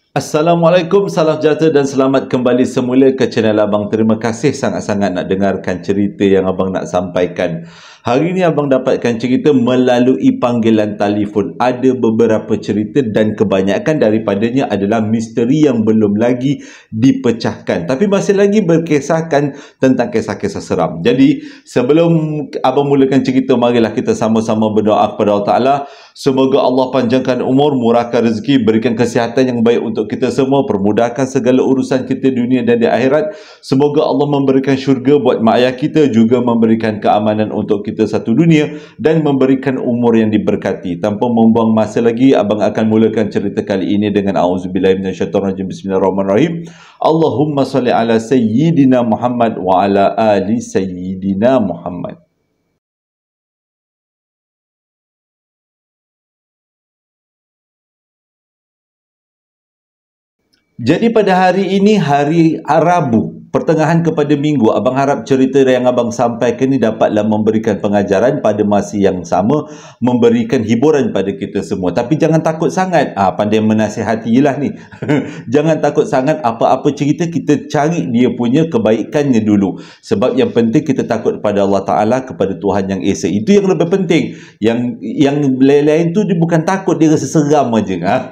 Assalamualaikum, salam sejahtera dan selamat kembali semula ke channel Abang. Terima kasih sangat-sangat nak dengarkan cerita yang Abang nak sampaikan. Hari ini Abang dapatkan cerita melalui panggilan telefon. Ada beberapa cerita dan kebanyakan daripadanya adalah misteri yang belum lagi dipecahkan. Tapi masih lagi berkisahkan tentang kisah-kisah seram. Jadi sebelum Abang mulakan cerita, marilah kita sama-sama berdoa kepada Allah Ta'ala. Semoga Allah panjangkan umur, murahkan rezeki, berikan kesihatan yang baik untuk kita semua, permudahkan segala urusan kita dunia dan di akhirat. Semoga Allah memberikan syurga buat mak ayah kita, juga memberikan keamanan untuk kita satu dunia dan memberikan umur yang diberkati. Tanpa membuang masa lagi, Abang akan mulakan cerita kali ini dengan auzubillahi minasyaitonirrajim. Bismillahirrahmanirrahim. Allahumma salli ala sayyidina Muhammad wa ala ali sayyidina Muhammad. Jadi pada hari ini, hari Rabu, pertengahan kepada Minggu, Abang harap cerita yang Abang sampaikan ini dapatlah memberikan pengajaran pada masa yang sama, memberikan hiburan pada kita semua. Tapi jangan takut sangat. Pandai menasihatilah ni. Jangan takut sangat, apa-apa cerita kita cari dia punya kebaikannya dulu. Sebab yang penting kita takut kepada Allah Ta'ala, kepada Tuhan Yang Esa. Itu yang lebih penting. Yang lain-lain tu dia bukan takut, dia rasa seram aja.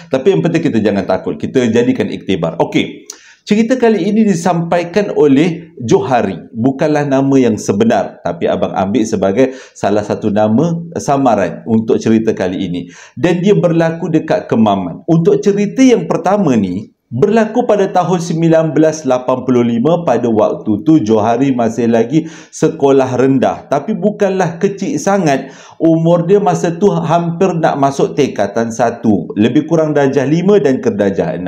Tapi yang penting kita jangan takut. Kita jadikan iktibar. Okey. Cerita kali ini disampaikan oleh Johari. Bukanlah nama yang sebenar, tapi Abang ambil sebagai salah satu nama samaran untuk cerita kali ini. Dan dia berlaku dekat Kemaman. Untuk cerita yang pertama ni, berlaku pada tahun 1985. Pada waktu tu Johari masih lagi sekolah rendah, tapi bukanlah kecil sangat. Umur dia masa tu hampir nak masuk tingkatan 1, lebih kurang darjah 5 dan ke darjah 6.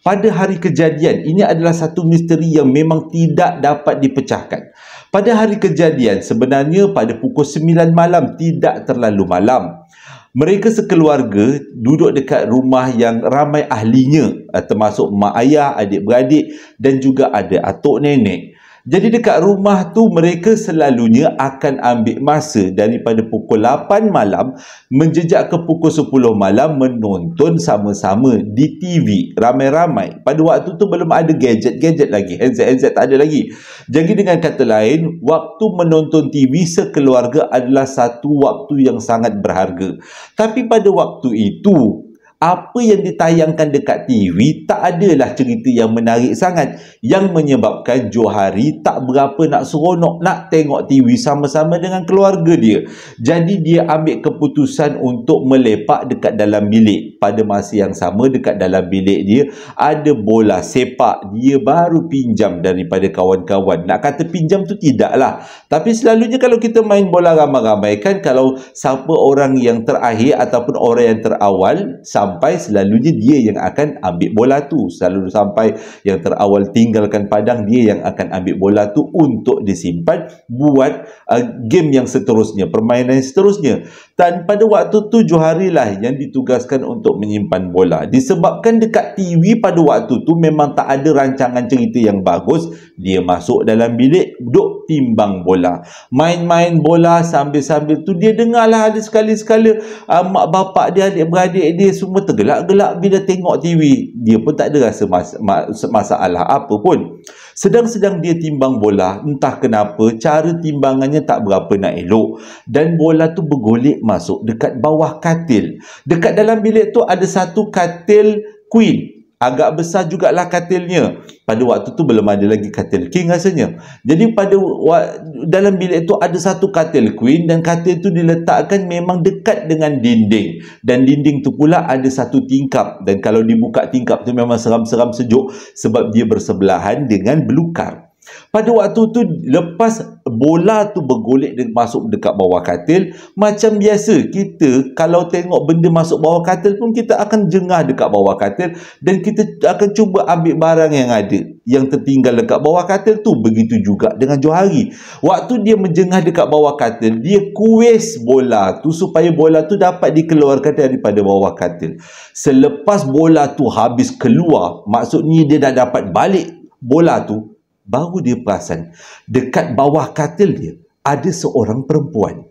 Pada hari kejadian, ini adalah satu misteri yang memang tidak dapat dipecahkan. Pada hari kejadian, sebenarnya pada pukul 9 malam, tidak terlalu malam. Mereka sekeluarga duduk dekat rumah yang ramai ahlinya, termasuk mak ayah, adik-beradik dan juga ada atuk nenek. Jadi dekat rumah tu mereka selalunya akan ambil masa daripada pukul 8 malam menjejak ke pukul 10 malam menonton sama-sama di TV ramai-ramai. Pada waktu tu belum ada gadget-gadget lagi, handset tak ada lagi. Jadi dengan kata lain, waktu menonton TV sekeluarga adalah satu waktu yang sangat berharga. Tapi pada waktu itu, apa yang ditayangkan dekat TV tak adalah cerita yang menarik sangat, yang menyebabkan Johari tak berapa nak seronok nak tengok TV sama-sama dengan keluarga dia. Jadi dia ambil keputusan untuk melepak dekat dalam bilik. Pada masa yang sama, dekat dalam bilik dia ada bola sepak. Dia baru pinjam daripada kawan-kawan. Nak kata pinjam tu tidaklah, tapi selalunya kalau kita main bola ramai-ramai kan, kalau siapa orang yang terakhir ataupun orang yang terawal sampai, selalunya dia yang akan ambil bola tu. Selalu sampai yang terawal tinggalkan padang, dia yang akan ambil bola tu untuk disimpan buat game yang seterusnya, permainan yang seterusnya. Dan pada waktu tu Johari lah yang ditugaskan untuk menyimpan bola. Disebabkan dekat TV pada waktu tu memang tak ada rancangan cerita yang bagus, dia masuk dalam bilik, duduk timbang bola, main-main bola. Sambil-sambil tu dia dengarlah ada sekali-sekala mak bapak dia, adik-beradik dia semua tergelak-gelak bila tengok TV. Dia pun tak ada rasa masalah apa pun. Sedang-sedang dia timbang bola, entah kenapa cara timbangannya tak berapa nak elok, dan bola tu bergolek masuk dekat bawah katil. Dekat dalam bilik tu ada satu katil queen. Agak besar jugalah katilnya. Pada waktu tu belum ada lagi katil king rasanya. Jadi dalam bilik tu ada satu katil queen, dan katil tu diletakkan memang dekat dengan dinding. Dan dinding tu pula ada satu tingkap. Dan kalau dibuka tingkap tu memang seram-seram sejuk sebab dia bersebelahan dengan belukar. Pada waktu tu, lepas bola tu bergolek dan masuk dekat bawah katil, macam biasa kita kalau tengok benda masuk bawah katil pun kita akan jengah dekat bawah katil, dan kita akan cuba ambil barang yang ada yang tertinggal dekat bawah katil tu. Begitu juga dengan Johari. Waktu dia menjengah dekat bawah katil, dia kuis bola tu supaya bola tu dapat dikeluarkan daripada bawah katil. Selepas bola tu habis keluar, maksudnya dia dah dapat balik bola tu, baru dia perasan dekat bawah katil dia ada seorang perempuan.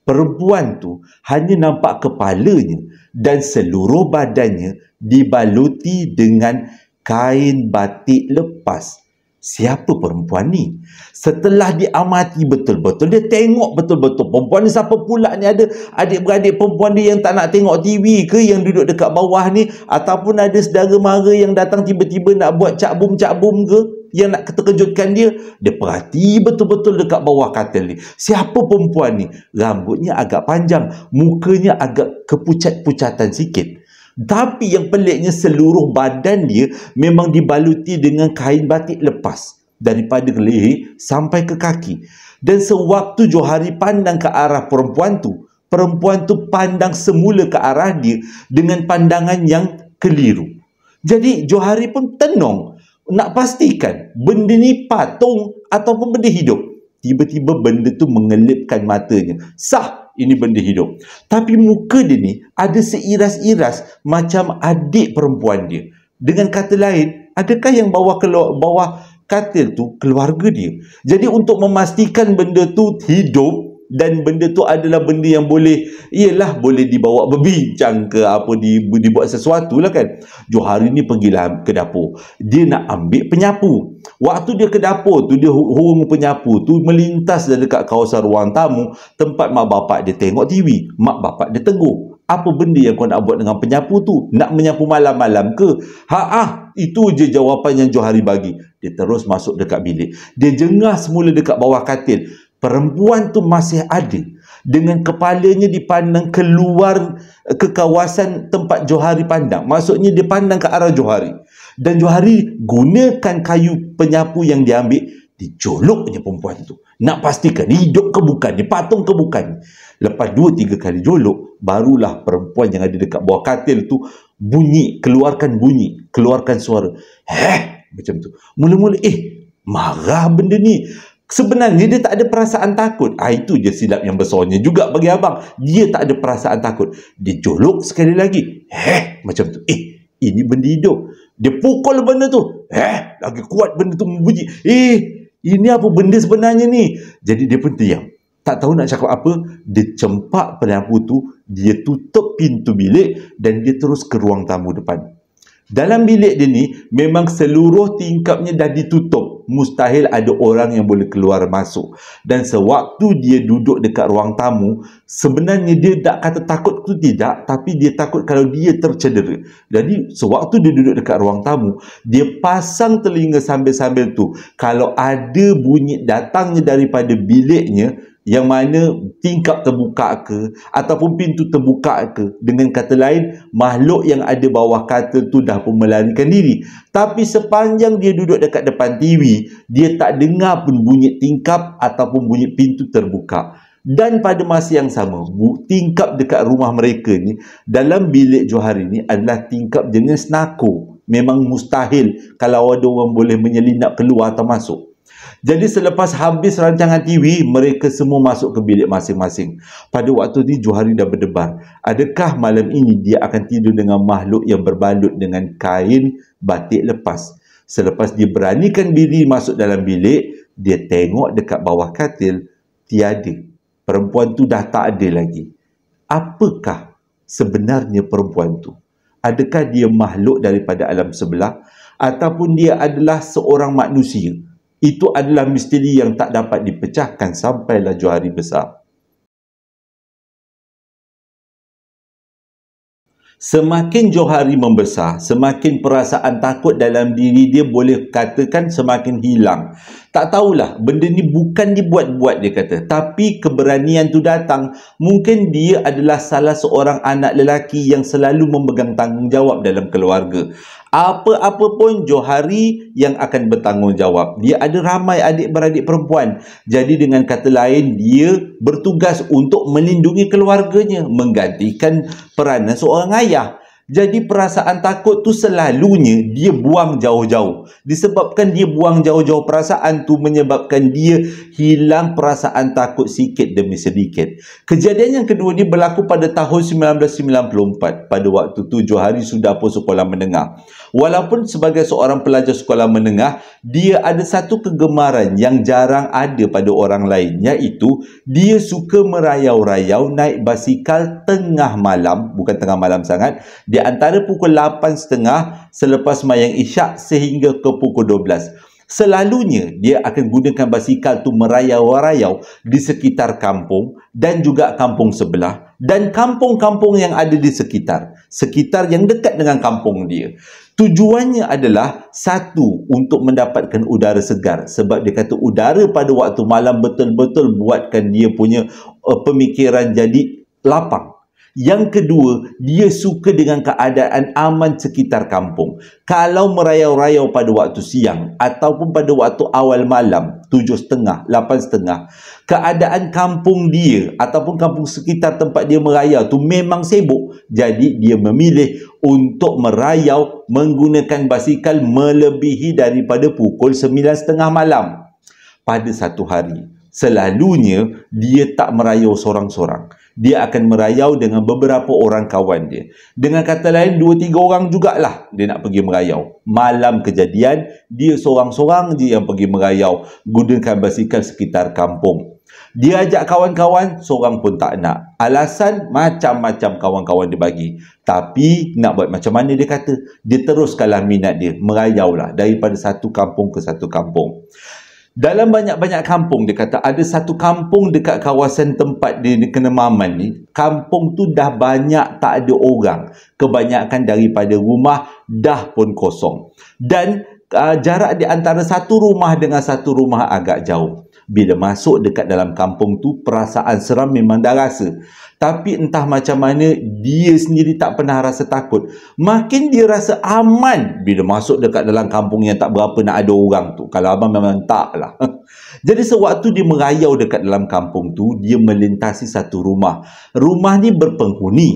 Perempuan tu hanya nampak kepalanya dan seluruh badannya dibaluti dengan kain batik lepas. Siapa perempuan ni? Setelah diamati betul-betul, dia tengok betul-betul perempuan ni siapa pula ni. Ada adik-beradik perempuan dia yang tak nak tengok TV ke, yang duduk dekat bawah ni, ataupun ada saudara mara yang datang tiba-tiba nak buat cak bum ke, yang nak terkejutkan dia. Dia perhati betul-betul dekat bawah katil ni. Siapa perempuan ni? Rambutnya agak panjang, mukanya agak kepucat-pucatan sikit. Tapi yang peliknya, seluruh badan dia memang dibaluti dengan kain batik lepas daripada leher sampai ke kaki. Dan sewaktu Johari pandang ke arah perempuan tu pandang semula ke arah dia dengan pandangan yang keliru. Jadi Johari pun tenung nak pastikan benda ni patung ataupun benda hidup. Tiba-tiba benda tu mengelipkan matanya. Sah, ini benda hidup. Tapi muka dia ni ada seiras-iras macam adik perempuan dia. Dengan kata lain, adakah yang bawah katil tu keluarga dia? Jadi untuk memastikan benda tu hidup dan benda tu adalah benda yang boleh dibawa berbincang ke apa, dibuat sesuatu lah kan. Johari ni pergilah ke dapur. Dia nak ambil penyapu. Waktu dia ke dapur tu, dia hurung penyapu tu melintas dekat kawasan ruang tamu tempat mak bapak dia tengok TV. Mak bapak dia tegur, apa benda yang kau nak buat dengan penyapu tu? Nak menyapu malam-malam ke? Itu je jawapan yang Johari bagi. Dia terus masuk dekat bilik. Dia jengah semula dekat bawah katil. Perempuan tu masih ada, dengan kepalanya dipandang keluar ke kawasan tempat Johari pandang. Maksudnya dia pandang ke arah Johari. Dan Johari gunakan kayu penyapu yang dia ambil, dijoloknya perempuan tu. Nak pastikan hidup ke bukan, dia patung ke bukan. Lepas 2-3 kali jolok, barulah perempuan yang ada dekat bawah katil tu keluarkan suara. Macam tu. Mula-mula marah benda ni. Sebenarnya dia tak ada perasaan takut. Itu je silap yang besarnya juga bagi abang. Dia tak ada perasaan takut. Dia jolok sekali lagi. Macam tu. Ini benda hidup. Dia pukul benda tu. Lagi kuat benda tu membunyi. Ini apa benda sebenarnya ni? Jadi dia pun diam. Tak tahu nak cakap apa. Dia cempak penyapu tu. Dia tutup pintu bilik dan dia terus ke ruang tamu depan. Dalam bilik dia ni memang seluruh tingkapnya dah ditutup. Mustahil ada orang yang boleh keluar masuk. Dan sewaktu dia duduk dekat ruang tamu, sebenarnya dia tak kata takut tu tidak, tapi dia takut kalau dia tercedera. Jadi sewaktu dia duduk dekat ruang tamu, dia pasang telinga sambil-sambil tu. Kalau ada bunyi datangnya daripada biliknya, yang mana tingkap terbuka ke ataupun pintu terbuka ke, dengan kata lain, makhluk yang ada bawah katil tu dah pun melarikan diri. Tapi sepanjang dia duduk dekat depan TV, dia tak dengar pun bunyi tingkap ataupun bunyi pintu terbuka. Dan pada masa yang sama, tingkap dekat rumah mereka ni, dalam bilik Johari ni adalah tingkap jenis nako. Memang mustahil kalau ada orang boleh menyelinap keluar atau masuk. Jadi selepas habis rancangan TV, mereka semua masuk ke bilik masing-masing. Pada waktu ni Johari dah berdebar. Adakah malam ini dia akan tidur dengan makhluk yang berbalut dengan kain batik lepas? Selepas dia beranikan diri masuk dalam bilik, dia tengok dekat bawah katil, tiada. Perempuan tu dah tak ada lagi. Apakah sebenarnya perempuan tu? Adakah dia makhluk daripada alam sebelah ataupun dia adalah seorang manusia? Itu adalah misteri yang tak dapat dipecahkan sampailah Johari besar. Semakin Johari membesar, semakin perasaan takut dalam diri dia boleh katakan semakin hilang. Tak tahulah, benda ni bukan dibuat-buat dia kata. Tapi keberanian tu datang. Mungkin dia adalah salah seorang anak lelaki yang selalu memegang tanggungjawab dalam keluarga. Apa-apa pun Johari yang akan bertanggungjawab. Dia ada ramai adik-beradik perempuan. Jadi dengan kata lain, dia bertugas untuk melindungi keluarganya, menggantikan peranan seorang ayah. Jadi perasaan takut tu selalunya dia buang jauh-jauh. Disebabkan dia buang jauh-jauh perasaan tu, menyebabkan dia hilang perasaan takut sikit demi sedikit. Kejadian yang kedua ni berlaku pada tahun 1994. Pada waktu tu Johari sudah pun sekolah menengah. Walaupun sebagai seorang pelajar sekolah menengah, dia ada satu kegemaran yang jarang ada pada orang lain, iaitu dia suka merayau-rayau naik basikal tengah malam, bukan tengah malam sangat, di antara pukul 8.30 selepas sembahyang Isyak sehingga ke pukul 12. Selalunya dia akan gunakan basikal tu merayau-rayau di sekitar kampung dan juga kampung sebelah dan kampung-kampung yang ada di sekitar yang dekat dengan kampung dia. Tujuannya adalah satu, untuk mendapatkan udara segar, sebab dia kata udara pada waktu malam betul-betul buatkan dia punya pemikiran jadi lapang. Yang kedua, dia suka dengan keadaan aman sekitar kampung. Kalau merayau-rayau pada waktu siang ataupun pada waktu awal malam, 7.30, 8.30, keadaan kampung dia ataupun kampung sekitar tempat dia merayau tu memang sibuk. Jadi dia memilih untuk merayau menggunakan basikal melebihi daripada pukul 9.30 malam. Pada satu hari, selalunya dia tak merayau sorang-sorang. Dia akan merayau dengan beberapa orang kawan dia. Dengan kata lain, 2-3 orang jugalah dia nak pergi merayau. Malam kejadian, dia sorang-sorang je yang pergi merayau, gunakan basikal sekitar kampung. Dia ajak kawan-kawan, seorang pun tak nak. Alasan macam-macam kawan-kawan dia bagi. Tapi nak buat macam mana, dia kata, dia teruskanlah minat dia, merayaulah daripada satu kampung ke satu kampung. Dalam banyak-banyak kampung, dia kata ada satu kampung dekat kawasan tempat dia kena maman ni, kampung tu dah banyak tak ada orang. Kebanyakan daripada rumah dah pun kosong. Dan jarak di antara satu rumah dengan satu rumah agak jauh. Bila masuk dekat dalam kampung tu, perasaan seram memang dah rasa. Tapi entah macam mana, dia sendiri tak pernah rasa takut. Makin dia rasa aman bila masuk dekat dalam kampung yang tak berapa nak ada orang tu. Kalau abang memang tak lah. Jadi sewaktu dia merayau dekat dalam kampung tu, dia melintasi satu rumah. Rumah ni berpenghuni.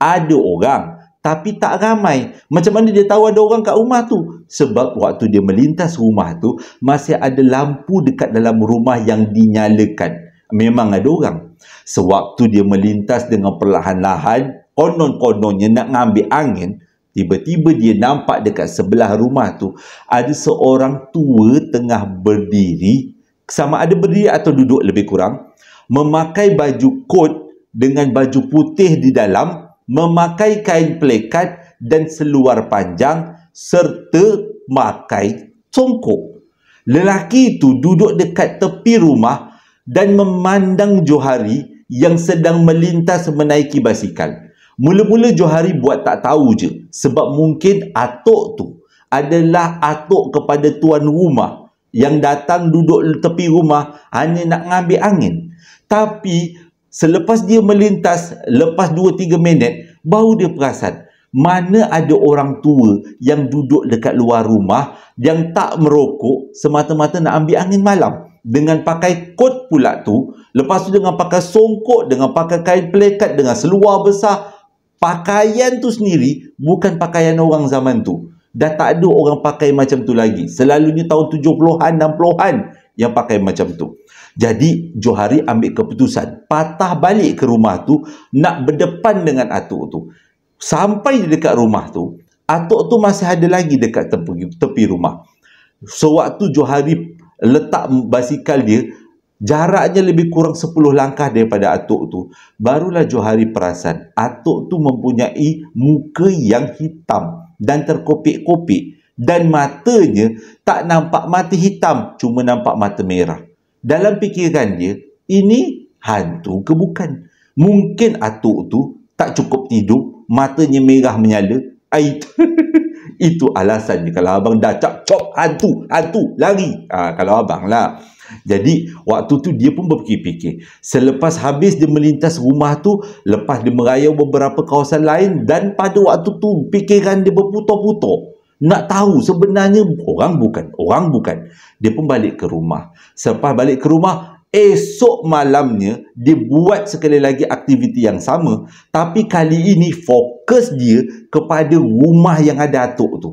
Ada orang, tapi tak ramai. Macam mana dia tahu ada orang kat rumah tu? Sebab waktu dia melintas rumah tu, masih ada lampu dekat dalam rumah yang dinyalakan. Memang ada orang. Sewaktu dia melintas dengan perlahan-lahan, konon-kononnya nak ngambil angin, tiba-tiba dia nampak dekat sebelah rumah tu ada seorang tua tengah berdiri, sama ada berdiri atau duduk lebih kurang, memakai baju kot dengan baju putih di dalam, memakai kain pelekat dan seluar panjang serta pakai songkok. Lelaki itu duduk dekat tepi rumah dan memandang Johari yang sedang melintas menaiki basikal. Mula-mula Johari buat tak tahu je, sebab mungkin atuk tu adalah atuk kepada tuan rumah yang datang duduk tepi rumah hanya nak ngambil angin. Tapi selepas dia melintas, lepas 2-3 minit, baru dia perasan mana ada orang tua yang duduk dekat luar rumah yang tak merokok, semata-mata nak ambil angin malam. Dengan pakai kot pula tu, lepas tu dengan pakai songkok, dengan pakai kain pelekat, dengan seluar besar. Pakaian tu sendiri bukan pakaian orang zaman tu. Dah tak ada orang pakai macam tu lagi. Selalunya tahun 70-an, 60-an yang pakai macam tu. Jadi Johari ambil keputusan, patah balik ke rumah tu, nak berdepan dengan atuk tu. Sampai dekat rumah tu, atuk tu masih ada lagi dekat tepi rumah. Sewaktu Johari letak basikal dia, jaraknya lebih kurang 10 langkah daripada atuk tu, barulah Johari perasan atuk tu mempunyai muka yang hitam dan terkopik-kopik, dan matanya tak nampak mata hitam, cuma nampak mata merah. Dalam fikiran dia, ini hantu ke bukan? Mungkin atuk tu tak cukup tidur, matanya merah menyala. Itu alasannya. Kalau abang dah cop hantu, lari. Kalau abang lah. Jadi waktu tu dia pun berfikir-fikir. Selepas habis dia melintas rumah tu, lepas dia merayau beberapa kawasan lain, dan pada waktu tu fikiran dia berputar-putar. Nak tahu sebenarnya orang bukan. Dia pun balik ke rumah. Selepas balik ke rumah, esok malamnya dia buat sekali lagi aktiviti yang sama, tapi kali ini fokus dia kepada rumah yang ada atuk tu.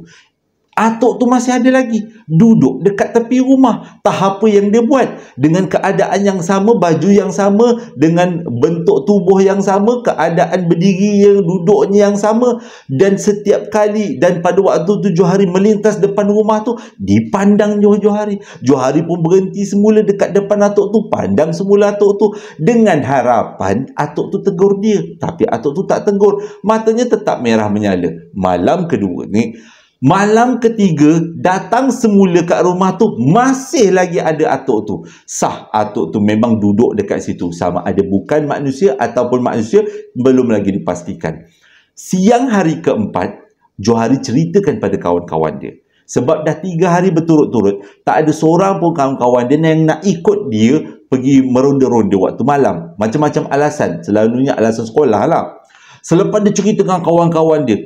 Atuk tu masih ada lagi, duduk dekat tepi rumah. Tak apa yang dia buat. Dengan keadaan yang sama, baju yang sama, dengan bentuk tubuh yang sama, keadaan berdiri yang duduknya yang sama. Dan setiap kali, dan pada waktu tu Johari melintas depan rumah tu, dipandang Johari. Johari pun berhenti semula dekat depan atuk tu, pandang semula atuk tu, dengan harapan atuk tu tegur dia. Tapi atuk tu tak tegur. Matanya tetap merah menyala. Malam kedua ni, malam ketiga, datang semula kat rumah tu, masih lagi ada atuk tu. Sah atuk tu memang duduk dekat situ. Sama ada bukan manusia ataupun manusia, belum lagi dipastikan. Siang hari keempat, Johari ceritakan pada kawan-kawan dia. Sebab dah 3 hari berturut-turut, tak ada seorang pun kawan-kawan dia yang nak ikut dia pergi meronda-ronda waktu malam. Macam-macam alasan. Selalunya alasan sekolah lah. Selepas dia cerita dengan kawan-kawan dia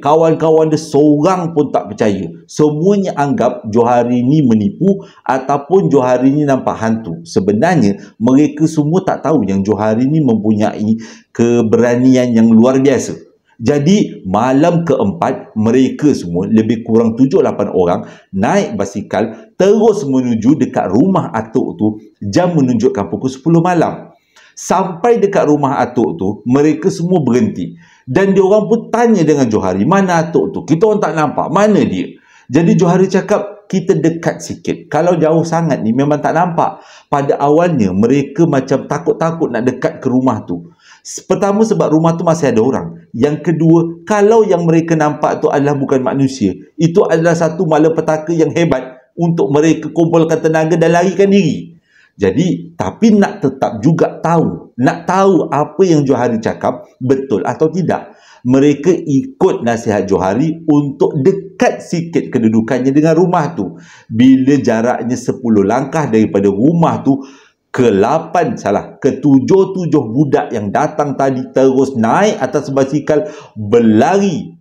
seorang pun tak percaya. Semuanya anggap Johari ni menipu ataupun Johari ni nampak hantu. Sebenarnya mereka semua tak tahu yang Johari ni mempunyai keberanian yang luar biasa. Jadi malam keempat, mereka semua lebih kurang 7-8 orang naik basikal terus menuju dekat rumah atuk tu. Jam menunjukkan pukul 10 malam. Sampai dekat rumah atuk tu, mereka semua berhenti. Dan diorang pun tanya dengan Johari, mana atuk tu? Kita orang tak nampak, mana dia? Jadi Johari cakap, kita dekat sikit. Kalau jauh sangat ni memang tak nampak. Pada awalnya, mereka macam takut-takut nak dekat ke rumah tu. Pertama sebab rumah tu masih ada orang. Yang kedua, kalau yang mereka nampak tu adalah bukan manusia, itu adalah satu malapetaka yang hebat untuk mereka kumpulkan tenaga dan larikan diri. Jadi, tapi nak tetap juga tahu. Nak tahu apa yang Johari cakap betul atau tidak. Mereka ikut nasihat Johari untuk dekat sikit kedudukannya dengan rumah tu. Bila jaraknya 10 langkah daripada rumah tu, ke-7 budak yang datang tadi terus naik atas basikal, berlari,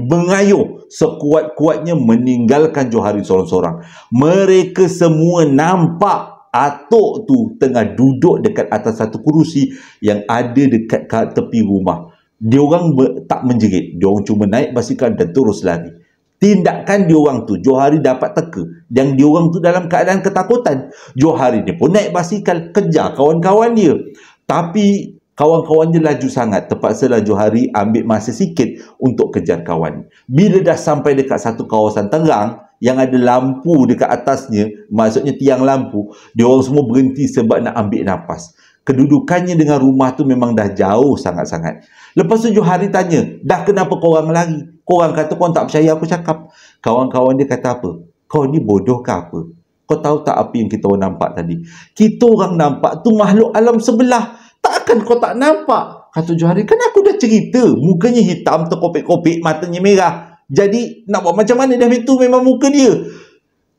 mengayuh sekuat-kuatnya meninggalkan Johari seorang-seorang. Mereka semua nampak atuk tu tengah duduk dekat atas satu kerusi yang ada dekat tepi rumah. Diorang tak menjerit. Diorang cuma naik basikal dan terus lari. Tindakan diorang tu, Johari dapat teka. Dan diorang tu dalam keadaan ketakutan. Johari ni pun naik basikal, kejar kawan-kawan dia. Tapi kawan-kawan dia laju sangat. Terpaksalah Johari ambil masa sikit untuk kejar kawan. Bila dah sampai dekat satu kawasan terang, yang ada lampu dekat atasnya, maksudnya tiang lampu, diorang semua berhenti sebab nak ambil nafas. Kedudukannya dengan rumah tu memang dah jauh sangat-sangat. Lepas tu Johari tanya, dah kenapa korang lari? Korang kata korang tak percaya aku cakap. Kawan-kawan dia kata apa? Kau ni bodoh ke apa? Kau tahu tak apa yang kita orang nampak tadi? Kita orang nampak tu makhluk alam sebelah. Takkan kau tak nampak? Kata Johari, kan aku dah cerita. Mukanya hitam, terkopik-kopik, matanya merah. Jadi nak buat macam mana? Dah itu memang muka dia.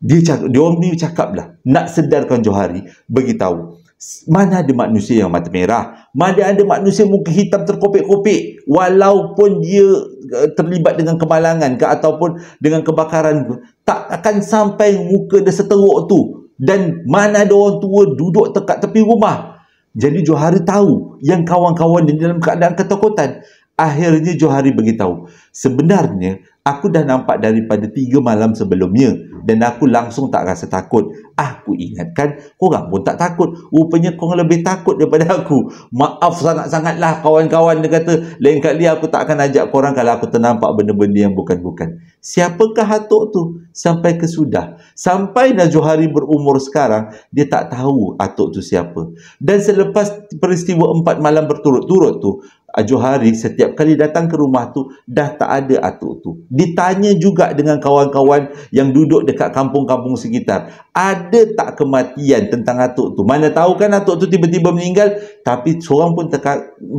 Dia orang ni cakap lah, nak sedarkan Johari, beritahu, mana ada manusia yang mata merah, mana ada manusia muka hitam terkopik-kopik, walaupun dia terlibat dengan kemalangan ke ataupun dengan kebakaran, tak akan sampai muka dia seteruk tu. Dan mana ada orang tua duduk dekat tepi rumah. Jadi Johari tahu yang kawan-kawan dia dalam keadaan ketakutan. Akhirnya Johari beritahu, sebenarnya aku dah nampak daripada 3 malam sebelumnya dan aku langsung tak rasa takut. Aku ingatkan korang pun tak takut. Rupanya korang lebih takut daripada aku. Maaf sangat-sangatlah kawan-kawan, dia kata. Lain kali aku tak akan ajak korang kalau aku ternampak benda-benda yang bukan-bukan. Siapakah atuk tu? Sampai kesudah. Sampai dah Johari berumur sekarang, dia tak tahu atuk tu siapa. Dan selepas peristiwa 4 malam berturut-turut tu, Johari setiap kali datang ke rumah tu, dah tak ada atuk tu. Ditanya juga dengan kawan-kawan yang duduk dekat kampung-kampung sekitar, ada tak kematian tentang atuk tu? Mana tahu kan atuk tu tiba-tiba meninggal, tapi seorang pun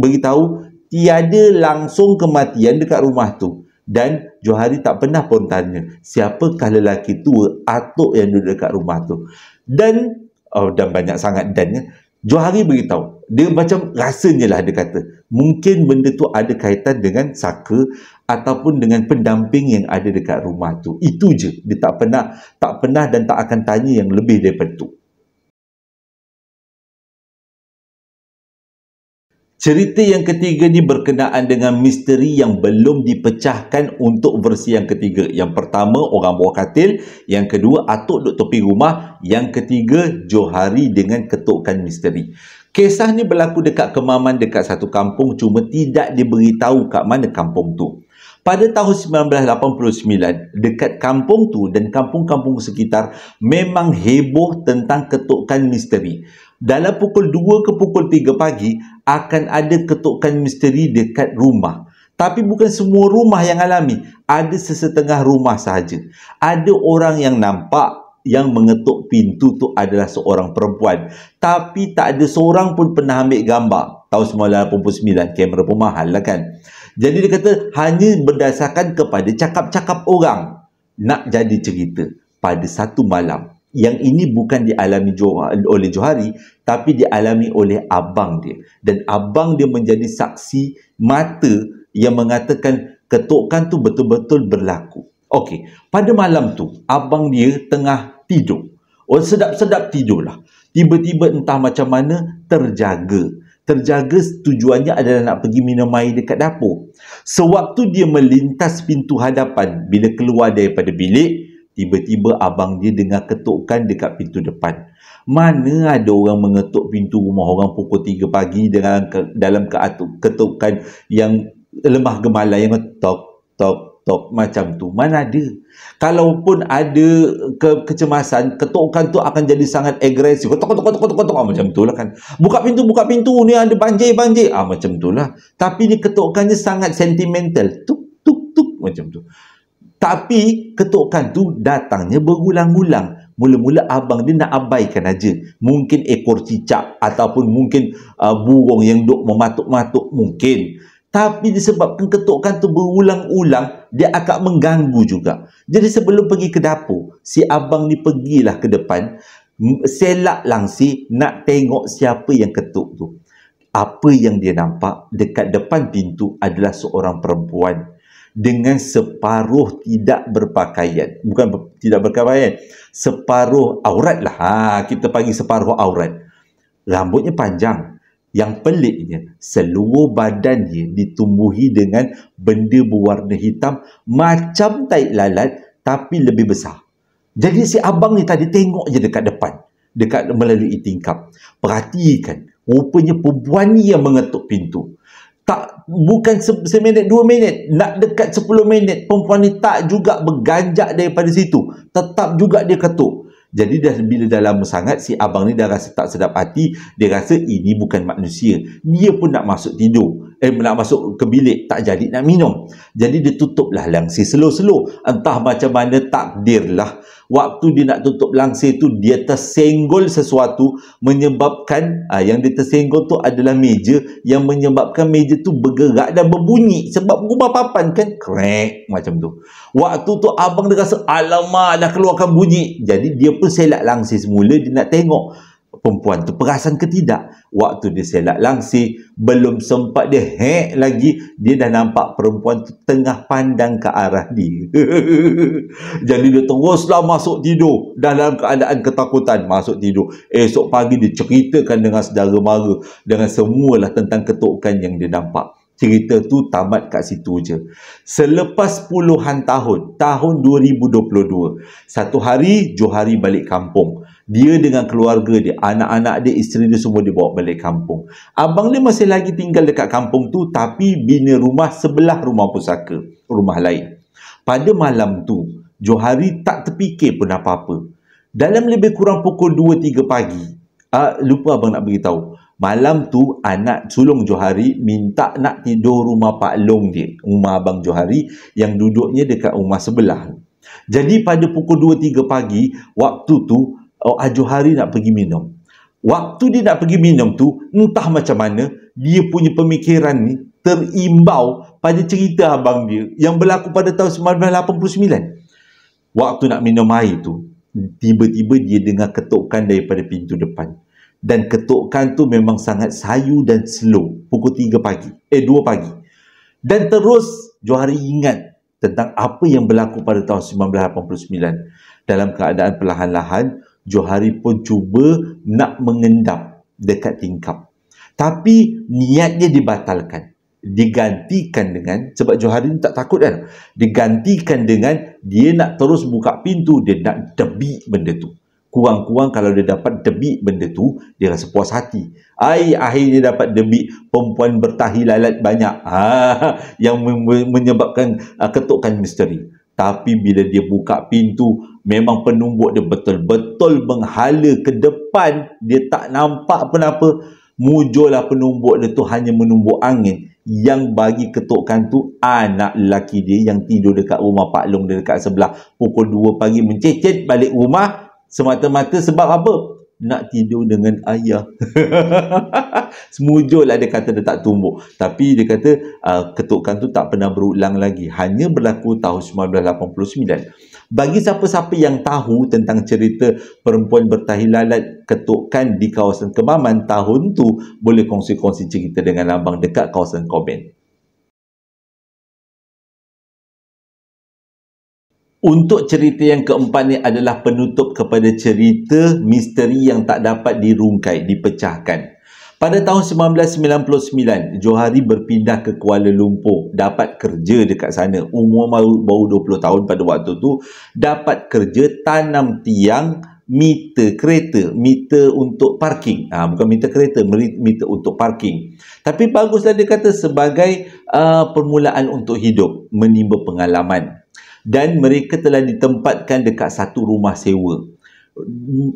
beritahu tiada langsung kematian dekat rumah tu. Dan Johari tak pernah pun tanya, siapakah lelaki tua atuk yang duduk dekat rumah tu? Dan banyak sangat dan Johari beritahu, dia macam rasanya lah, dia kata mungkin benda tu ada kaitan dengan saka ataupun dengan pendamping yang ada dekat rumah tu. Itu je. Dia tak pernah dan tak akan tanya yang lebih daripada tu. Cerita yang ketiga ni berkenaan dengan misteri yang belum dipecahkan untuk versi yang ketiga. Yang pertama, orang bawah katil. Yang kedua, atuk duk tepi rumah. Yang ketiga, Johari dengan ketukan misteri. Kisah ni berlaku dekat Kemaman, dekat satu kampung, cuma tidak diberitahu kat mana kampung tu. Pada tahun 1989, dekat kampung tu dan kampung-kampung sekitar memang heboh tentang ketukan misteri. Dalam pukul 2 ke pukul 3 pagi, akan ada ketukan misteri dekat rumah. Tapi bukan semua rumah yang alami. Ada sesetengah rumah sahaja. Ada orang yang nampak yang mengetuk pintu tu adalah seorang perempuan. Tapi tak ada seorang pun pernah ambil gambar. Tahun 1989, kamera pun mahal lah kan. Jadi dia kata hanya berdasarkan kepada cakap-cakap orang. Nak jadi cerita pada satu malam. Yang ini bukan dialami oleh Johari, tapi dialami oleh abang dia. Dan abang dia menjadi saksi mata yang mengatakan ketukan tu betul-betul berlaku. Okey, pada malam tu, abang dia tengah tidur. Oh, sedap-sedap tidurlah. Tiba-tiba entah macam mana terjaga. Terjaga tujuannya adalah nak pergi minum air dekat dapur. Sewaktu dia melintas pintu hadapan, bila keluar daripada bilik, tiba-tiba abang dia dengar ketukan dekat pintu depan. Mana ada orang mengetuk pintu rumah orang pukul 3 pagi dalam ketukan yang lemah gemala, yang tok, tok, tok macam tu. Mana ada. Kalaupun ada kecemasan, ketukan tu akan jadi sangat agresif. Ketuk, ketuk, ketuk, ketuk, macam tu lah kan. Buka pintu, ni ada banjir. Macam tu lah. Tapi ni ketukannya sangat sentimental. Tuk, tuk, tuk, macam tu. Tapi ketukan tu datangnya berulang-ulang. Mula-mula abang dia nak abaikan aja. Mungkin ekor cicak ataupun mungkin burung yang duk mematuk-matuk mungkin. Tapi disebabkan ketukan tu berulang-ulang, dia akan mengganggu juga. Jadi sebelum pergi ke dapur, si abang ni pergilah ke depan, selak langsir nak tengok siapa yang ketuk tu. Apa yang dia nampak dekat depan pintu adalah seorang perempuan dengan separuh tidak berpakaian. Bukan tidak berpakaian, separuh aurat lah. Kita panggil separuh aurat. Rambutnya panjang. Yang peliknya, seluruh badan dia ditumbuhi dengan benda berwarna hitam macam tai lalat tapi lebih besar. Jadi si abang ni tadi tengok je dekat depan, dekat melalui tingkap. Perhatikan, rupanya perempuan ni yang mengetuk pintu. Tak, bukan seminit, 2 minit, nak dekat 10 minit, perempuan ni tak juga berganjak daripada situ. Tetap juga dia ketuk. Jadi bila dah lama sangat, si abang ni dah rasa tak sedap hati. Dia rasa ini bukan manusia. Dia pun nak masuk tidur. Nak masuk ke bilik, tak jadi nak minum. Jadi dia tutuplah langsir slow-slow. Entah macam mana takdirlah. Waktu dia nak tutup langsir tu, dia tersenggol sesuatu menyebabkan, yang dia tersenggol tu adalah meja, yang menyebabkan meja tu bergerak dan berbunyi. Sebab rumah papan kan, krek macam tu. Waktu tu abang dia rasa, alamak dah keluarkan bunyi. Jadi dia pun selak langsir semula, dia nak tengok perempuan tu perasan ke tidak. Waktu dia selak langsir, belum sempat dia hack lagi, dia dah nampak perempuan tu tengah pandang ke arah dia. Jadi dia teruslah masuk tidur dalam keadaan ketakutan. Masuk tidur. Esok pagi dia ceritakan dengan saudara mara, dengan semualah tentang ketukan yang dia nampak. Cerita tu tamat kat situ je. Selepas puluhan tahun, tahun 2022, satu hari Johari balik kampung. Dia dengan keluarga dia, anak-anak dia, isteri dia, semua dia bawa balik kampung. Abang dia masih lagi tinggal dekat kampung tu, tapi bina rumah sebelah rumah pusaka, rumah lain. Pada malam tu, Johari tak terfikir pun apa-apa. Dalam lebih kurang pukul 2-3 pagi, lupa abang nak beritahu, malam tu anak sulung Johari minta nak tidur rumah Pak Long dia, rumah abang Johari yang duduknya dekat rumah sebelah. Jadi pada pukul 2-3 pagi, waktu tu Johari nak pergi minum. Waktu dia nak pergi minum tu, entah macam mana, dia punya pemikiran ni terimbau pada cerita abang dia yang berlaku pada tahun 1989. Waktu nak minum air tu, tiba-tiba dia dengar ketukan daripada pintu depan. Dan ketukan tu memang sangat sayu dan slow. Pukul 2 pagi. Dan terus Johari ingat tentang apa yang berlaku pada tahun 1989. Dalam keadaan perlahan-lahan, Johari pun cuba nak mengendap dekat tingkap. Tapi niat dia dibatalkan. Digantikan dengan, sebab Johari ni tak takut kan, digantikan dengan dia nak terus buka pintu, dia nak debik benda tu. Kurang-kurang kalau dia dapat debik benda tu, dia rasa puas hati. Akhirnya dapat debik perempuan bertahi lalat banyak, yang menyebabkan ketukan misteri. Tapi bila dia buka pintu, memang penumbuk dia betul-betul menghala ke depan, dia tak nampak pun apa. Mujurlah penumbuk dia tu hanya menumbuk angin. Yang bagi ketukan tu anak lelaki dia yang tidur dekat rumah Pak Long dia dekat sebelah. Pukul 2 pagi mencecet balik rumah semata-mata sebab apa? Nak tidur dengan ayah. Semujurlah dia kata dia tak tumbuk. Tapi dia kata ketukan tu tak pernah berulang lagi. Hanya berlaku tahun 1989. Bagi siapa-siapa yang tahu tentang cerita perempuan bertahi lalat ketukan di kawasan Kemaman tahun tu, boleh kongsi-kongsi cerita dengan abang dekat kawasan komen. Untuk cerita yang keempat ni adalah penutup kepada cerita misteri yang tak dapat dirungkai, dipecahkan. Pada tahun 1999, Johari berpindah ke Kuala Lumpur, dapat kerja dekat sana. Umur baru 20 tahun pada waktu tu, dapat kerja tanam tiang meter kereta, meter untuk parking. Bukan meter kereta, meter untuk parking. Tapi baguslah dia kata sebagai permulaan untuk hidup, menimba pengalaman. Dan mereka telah ditempatkan dekat satu rumah sewa.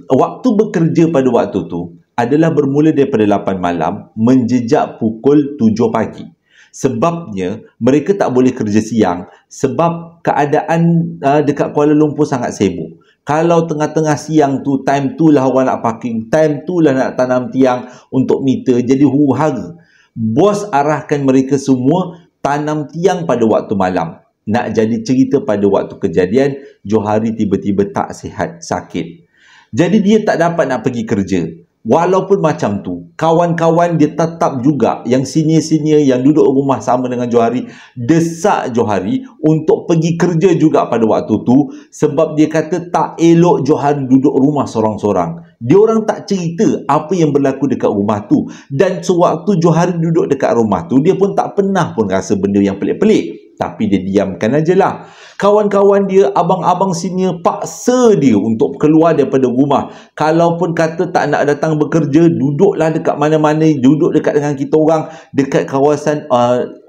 Waktu bekerja pada waktu tu adalah bermula daripada 8 malam menjejak pukul 7 pagi. Sebabnya mereka tak boleh kerja siang sebab keadaan dekat Kuala Lumpur sangat sibuk. Kalau tengah-tengah siang tu, time tu lah orang nak parking, time tu lah nak tanam tiang untuk meter, jadi huru-hara. Bos arahkan mereka semua tanam tiang pada waktu malam. Nak jadi cerita, pada waktu kejadian, Johari tiba-tiba tak sihat, sakit. Jadi dia tak dapat nak pergi kerja. Walaupun macam tu, kawan-kawan dia tetap juga, yang senior-senior yang duduk rumah sama dengan Johari, desak Johari untuk pergi kerja juga pada waktu tu. Sebab dia kata tak elok Johari duduk rumah sorang-sorang. Dia orang tak cerita apa yang berlaku dekat rumah tu. Dan sewaktu Johari duduk dekat rumah tu, dia pun tak pernah pun rasa benda yang pelik-pelik. Tapi dia diamkan aje lah. Kawan-kawan dia, abang-abang senior paksa dia untuk keluar daripada rumah. Kalaupun kata tak nak datang bekerja, duduklah dekat mana-mana, duduk dekat dengan kita orang, dekat kawasan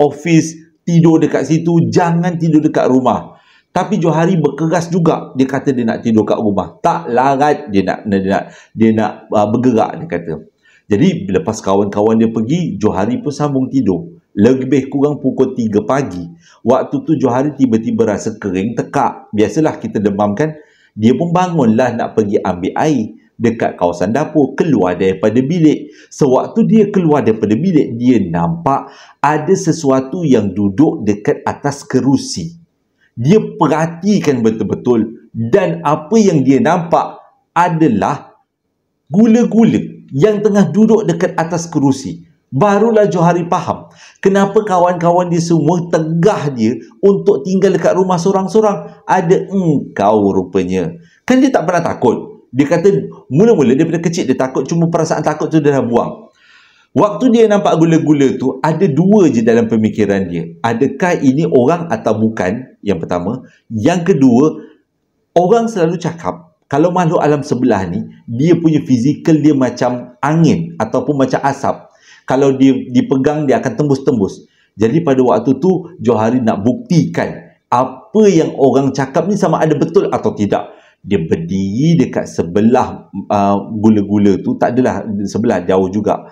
office, tidur dekat situ, jangan tidur dekat rumah. Tapi Johari berkeras juga. Dia kata dia nak tidur kat rumah. Tak larat dia nak bergerak, dia kata. Jadi lepas kawan-kawan dia pergi, Johari pun sambung tidur. Lebih kurang pukul 3 pagi. Waktu tu Johari tiba-tiba rasa kering tekak. Biasalah kita demam kan. Dia pun bangunlah nak pergi ambil air dekat kawasan dapur, keluar daripada bilik. Sewaktu dia keluar daripada bilik, dia nampak ada sesuatu yang duduk dekat atas kerusi. Dia perhatikan betul-betul, dan apa yang dia nampak adalah gula-gula yang tengah duduk dekat atas kerusi. Barulah Johari faham kenapa kawan-kawan dia semua tegah dia untuk tinggal dekat rumah sorang-sorang. Ada engkau rupanya. Kan dia tak pernah takut. Dia kata mula-mula daripada kecil dia takut, cuma perasaan takut tu dia dah buang. Waktu dia nampak gula-gula tu, ada dua je dalam pemikiran dia. Adakah ini orang atau bukan? Yang pertama. Yang kedua, orang selalu cakap kalau makhluk alam sebelah ni, dia punya fizikal dia macam angin ataupun macam asap. Kalau dia dipegang, dia akan tembus-tembus. Jadi pada waktu tu, Johari nak buktikan apa yang orang cakap ni sama ada betul atau tidak. Dia berdiri dekat sebelah gula-gula tu. Tak adalah sebelah, jauh juga.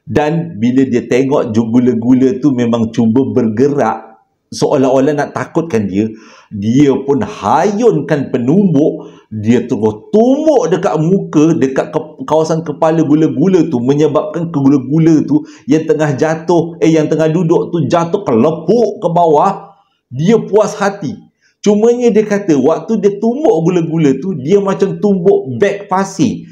Dan bila dia tengok gula-gula tu memang cuba bergerak, seolah-olah nak takutkan dia, dia pun hayunkan penumbuk. Dia terus tumbuk dekat muka, dekat kawasan kepala gula-gula tu, menyebabkan gula-gula tu yang tengah jatuh, yang tengah duduk tu jatuh kelepuk ke bawah. Dia puas hati. Cumanya dia kata waktu dia tumbuk gula-gula tu, dia macam tumbuk beg pasir.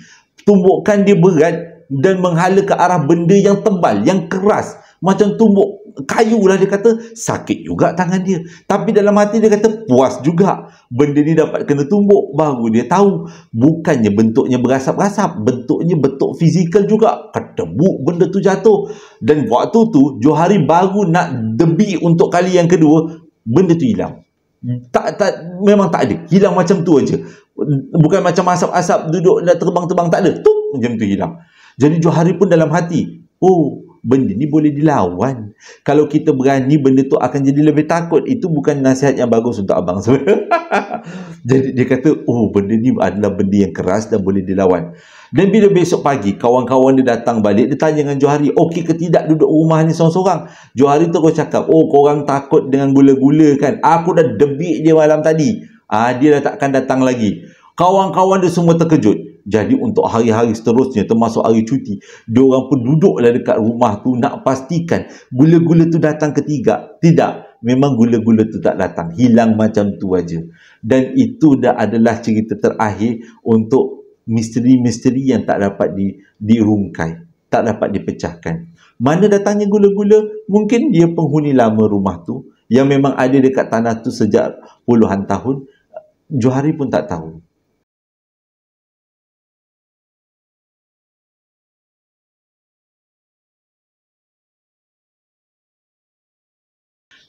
Tumbukan dia berat dan menghala ke arah benda yang tebal, yang keras. Macam tumbuk kayu lah, dia kata sakit juga tangan dia. Tapi dalam hati dia kata puas juga. Benda ni dapat kena tumbuk. Baru dia tahu bukannya bentuknya berasap-asap, bentuknya bentuk fizikal juga. Ketebuk benda tu jatuh. Dan waktu tu Johari baru nak debik untuk kali yang kedua, benda tu hilang. Memang tak ada. Hilang macam tu aja. Bukan macam asap-asap duduk dan terbang-terbang, tak ada. Tup, macam tu hilang. Jadi Johari pun dalam hati, oh, benda ni boleh dilawan. Kalau kita berani, benda tu akan jadi lebih takut. Itu bukan nasihat yang bagus untuk abang sebenarnya. Jadi dia kata, oh, benda ni adalah benda yang keras dan boleh dilawan. Dan bila besok pagi kawan-kawan dia datang balik, dia tanya dengan Johari, okey ke tidak duduk rumah ni seorang-seorang? Johari terus cakap, oh, korang takut dengan gula-gula kan? Aku dah debik dia malam tadi. Dia dah takkan datang lagi. Kawan-kawan dia semua terkejut. Jadi untuk hari-hari seterusnya, termasuk hari cuti, diorang pun duduklah dekat rumah tu nak pastikan gula-gula tu datang ketiga. Tidak, memang gula-gula tu tak datang, hilang macam tu aja. Dan itu dah adalah cerita terakhir untuk misteri-misteri yang tak dapat dirungkai, tak dapat dipecahkan. Mana datangnya gula-gula? Mungkin dia penghuni lama rumah tu yang memang ada dekat tanah tu sejak puluhan tahun. Johari pun tak tahu.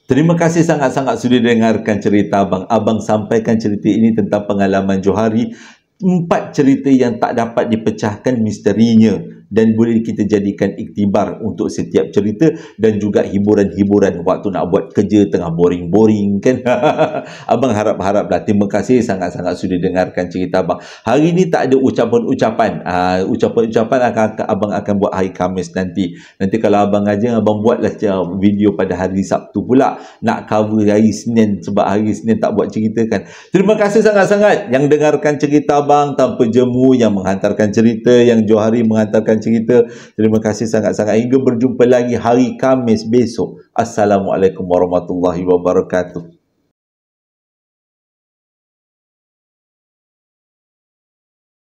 Terima kasih sangat-sangat sudah dengarkan cerita abang. Abang sampaikan cerita ini tentang pengalaman Johari. 4 cerita yang tak dapat dipecahkan misterinya dan boleh kita jadikan iktibar untuk setiap cerita dan juga hiburan-hiburan waktu nak buat kerja tengah boring-boring kan. Abang harap-haraplah. Terima kasih sangat-sangat sudah dengarkan cerita abang. Hari ni tak ada ucapan-ucapan. Ucapan-ucapan abang akan buat hari Khamis nanti. Nanti kalau abang aja, abang buatlah video pada hari Sabtu pula. Nak cover hari Senin sebab hari Senin tak buat cerita kan. Terima kasih sangat-sangat yang dengarkan cerita abang tanpa jemu, yang menghantarkan cerita, yang Johari menghantarkan cerita. Terima kasih sangat-sangat. Hingga berjumpa lagi hari Khamis besok. Assalamualaikum warahmatullahi wabarakatuh.